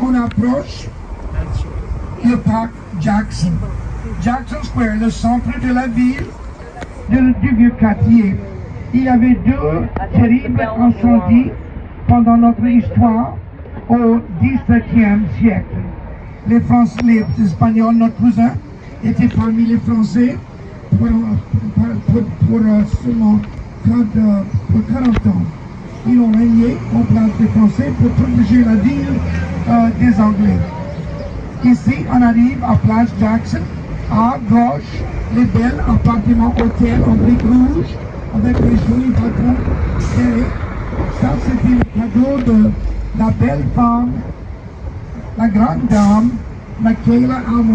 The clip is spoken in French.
on approche le parc Jackson. Jackson Square, le centre de la ville, du vieux quartier. Il y avait deux terribles incendies pendant notre histoire au XVIIe siècle. Les Espagnols, notre cousin, étaient parmi les Français pour seulement 40 ans. Ils ont régné en place des Français pour protéger la ville des Anglais. Ici, on arrive à Place Jackson. À gauche, les belles appartements hôtels en briques rouges avec les jolis balcons serrés. Ça, c'était le cadeau de la belle femme, la grande dame, Michaela Almond.